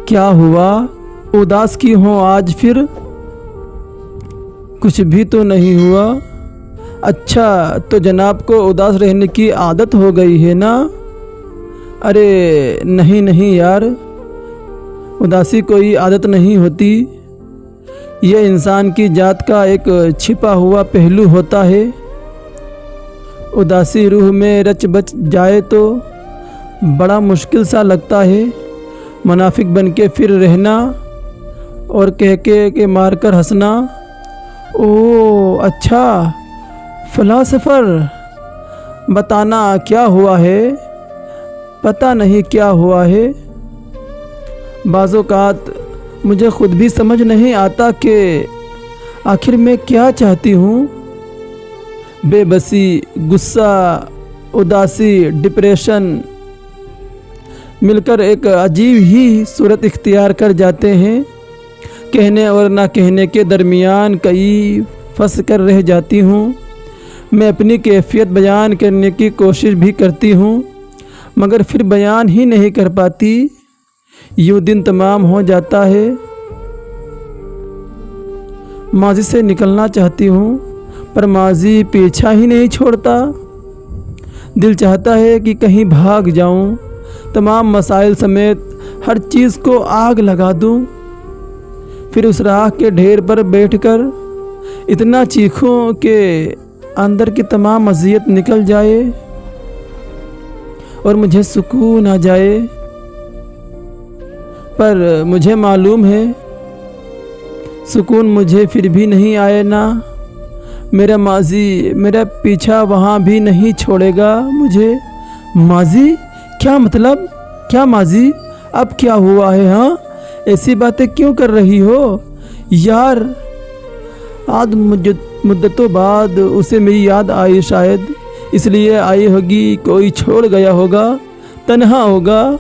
क्या हुआ, उदास क्यों हो आज फिर? कुछ भी तो नहीं हुआ। अच्छा, तो जनाब को उदास रहने की आदत हो गई है ना? अरे नहीं नहीं यार, उदासी कोई आदत नहीं होती। यह इंसान की जात का एक छिपा हुआ पहलू होता है। उदासी रूह में रच बच जाए तो बड़ा मुश्किल सा लगता है। मुनाफिक बन के फिर रहना और कह के मार कर हंसना। ओह अच्छा, फ़िलासफ़र, बताना क्या हुआ है? पता नहीं क्या हुआ है। बाज़ोकात मुझे ख़ुद भी समझ नहीं आता कि आखिर मैं क्या चाहती हूँ। बेबसी, गुस्सा, उदासी, डिप्रेशन मिलकर एक अजीब ही सूरत इख्तियार कर जाते हैं। कहने और ना कहने के दरमियान कई फंस कर रह जाती हूँ। मैं अपनी कैफियत बयान करने की कोशिश भी करती हूँ मगर फिर बयान ही नहीं कर पाती। यूँ दिन तमाम हो जाता है। माजी से निकलना चाहती हूँ पर माजी पीछा ही नहीं छोड़ता। दिल चाहता है कि कहीं भाग जाऊँ, तमाम मसाइल समेत हर चीज़ को आग लगा दूँ, फिर उस राह के ढेर पर बैठकर इतना चीखूं कि अंदर की तमाम अज़ियत निकल जाए और मुझे सुकून आ जाए। पर मुझे मालूम है सुकून मुझे फिर भी नहीं आए ना। मेरा माजी मेरा पीछा वहाँ भी नहीं छोड़ेगा मुझे। माजी? क्या मतलब? क्या माजी? अब क्या हुआ है? हाँ, ऐसी बातें क्यों कर रही हो यार? आज मुद्दतों बाद उसे मेरी याद आई, शायद इसलिए आई होगी। कोई छोड़ गया होगा, तन्हा होगा,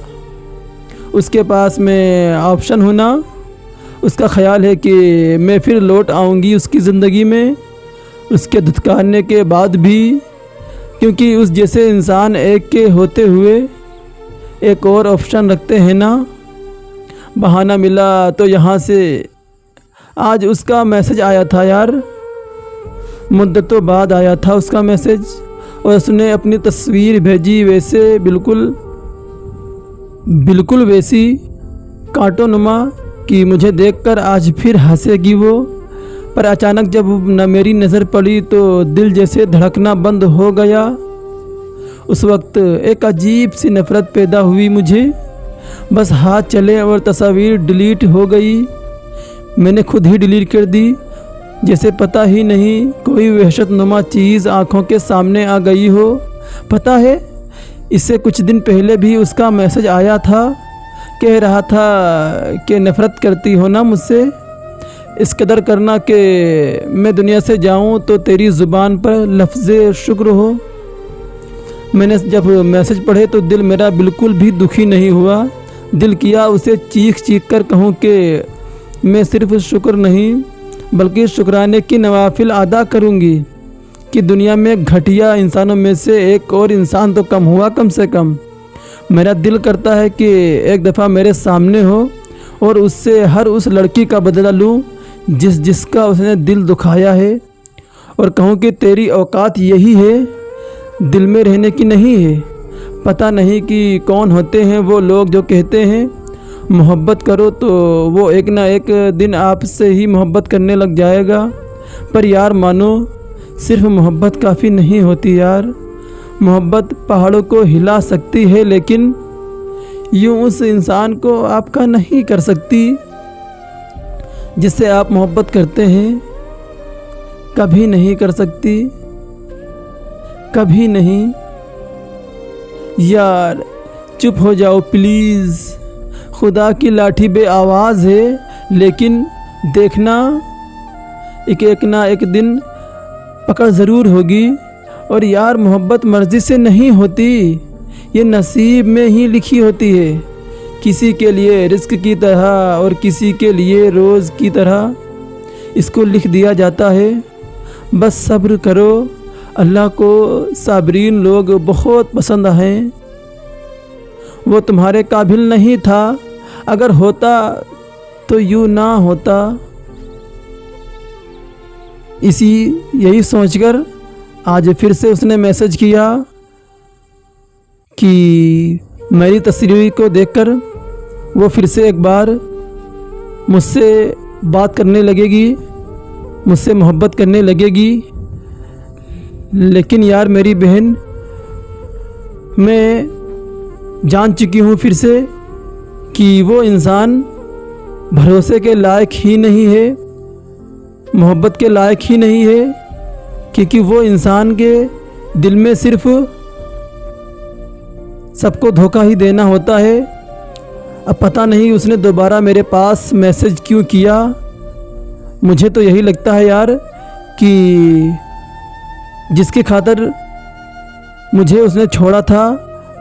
उसके पास में ऑप्शन होना। उसका ख्याल है कि मैं फिर लौट आऊँगी उसकी ज़िंदगी में, उसके धुतकारने के बाद भी, क्योंकि उस जैसे इंसान एक के होते हुए एक और ऑप्शन रखते हैं ना। बहाना मिला तो यहाँ से आज उसका मैसेज आया था यार, मुद्दतों बाद आया था उसका मैसेज और उसने अपनी तस्वीर भेजी, वैसे बिल्कुल वैसी कांटोनुमा कि मुझे देखकर आज फिर हंसेगी वो। पर अचानक जब न मेरी नज़र पड़ी तो दिल जैसे धड़कना बंद हो गया। उस वक्त एक अजीब सी नफ़रत पैदा हुई मुझे। बस हाथ चले और तस्वीर डिलीट हो गई। मैंने खुद ही डिलीट कर दी, जैसे पता ही नहीं कोई वहशतनुमा चीज़ आँखों के सामने आ गई हो। पता है, इससे कुछ दिन पहले भी उसका मैसेज आया था, कह रहा था कि नफ़रत करती हो ना मुझसे, इस कदर करना कि मैं दुनिया से जाऊं तो तेरी ज़ुबान पर लफ्ज़े शुक्र हो। मैंने जब मैसेज पढ़े तो दिल मेरा बिल्कुल भी दुखी नहीं हुआ। दिल किया उसे चीख कर कहूँ कि मैं सिर्फ शुक्र नहीं बल्कि शुक्राने की नवाफिल अदा करूँगी कि दुनिया में घटिया इंसानों में से एक और इंसान तो कम हुआ कम से कम। मेरा दिल करता है कि एक दफ़ा मेरे सामने हो और उससे हर उस लड़की का बदला लूँ जिसका उसने दिल दुखाया है, और कहूँ कि तेरी औकात यही है, दिल में रहने की नहीं है। पता नहीं कि कौन होते हैं वो लोग जो कहते हैं मोहब्बत करो तो वो एक ना एक दिन आपसे ही मोहब्बत करने लग जाएगा। पर यार मानो, सिर्फ मोहब्बत काफ़ी नहीं होती यार। मोहब्बत पहाड़ों को हिला सकती है लेकिन यूँ उस इंसान को आपका नहीं कर सकती जिससे आप मोहब्बत करते हैं। कभी नहीं कर सकती, कभी नहीं। यार चुप हो जाओ प्लीज़, खुदा की लाठी बे आवाज़ है, लेकिन देखना एक ना एक दिन पकड़ ज़रूर होगी। और यार मोहब्बत मर्ज़ी से नहीं होती, ये नसीब में ही लिखी होती है। किसी के लिए रिस्क की तरह और किसी के लिए रोज़ की तरह इसको लिख दिया जाता है। बस सब्र करो, अल्लाह को साबरीन लोग बहुत पसंद हैं। वो तुम्हारे काबिल नहीं था, अगर होता तो यूँ ना होता। यही सोचकर आज फिर से उसने मैसेज किया कि मेरी तस्वीर को देखकर वो फिर से एक बार मुझसे बात करने लगेगी, मुझसे मोहब्बत करने लगेगी। लेकिन यार मेरी बहन, मैं जान चुकी हूँ फिर से कि वो इंसान भरोसे के लायक ही नहीं है, मोहब्बत के लायक ही नहीं है, क्योंकि वो इंसान के दिल में सिर्फ सबको धोखा ही देना होता है। अब पता नहीं उसने दोबारा मेरे पास मैसेज क्यों किया। मुझे तो यही लगता है यार कि जिसकी खातिर मुझे उसने छोड़ा था,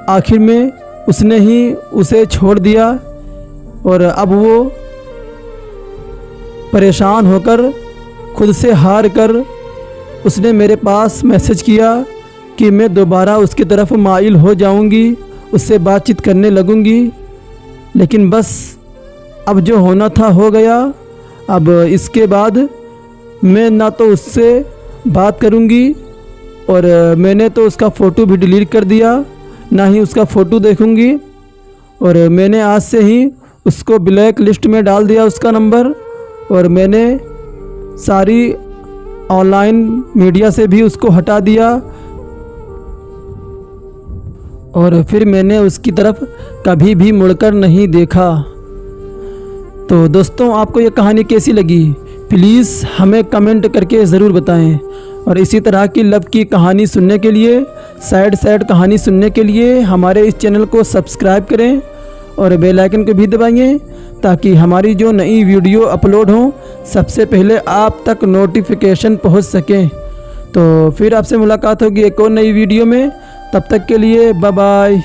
आखिर में उसने ही उसे छोड़ दिया और अब वो परेशान होकर खुद से हार कर उसने मेरे पास मैसेज किया कि मैं दोबारा उसकी तरफ माइल हो जाऊंगी, उससे बातचीत करने लगूंगी। लेकिन बस अब जो होना था हो गया। अब इसके बाद मैं ना तो उससे बात करूंगी और मैंने तो उसका फ़ोटो भी डिलीट कर दिया, ना ही उसका फ़ोटो देखूंगी। और मैंने आज से ही उसको ब्लैक लिस्ट में डाल दिया उसका नंबर, और मैंने सारी ऑनलाइन मीडिया से भी उसको हटा दिया। और फिर मैंने उसकी तरफ कभी भी मुड़कर नहीं देखा। तो दोस्तों, आपको ये कहानी कैसी लगी प्लीज़ हमें कमेंट करके ज़रूर बताएं। और इसी तरह की लव की कहानी सुनने के लिए, सैड कहानी सुनने के लिए हमारे इस चैनल को सब्सक्राइब करें और बेल आइकन को भी दबाइए, ताकि हमारी जो नई वीडियो अपलोड हो सबसे पहले आप तक नोटिफिकेशन पहुंच सके। तो फिर आपसे मुलाकात होगी एक और नई वीडियो में। तब तक के लिए बाय बाय।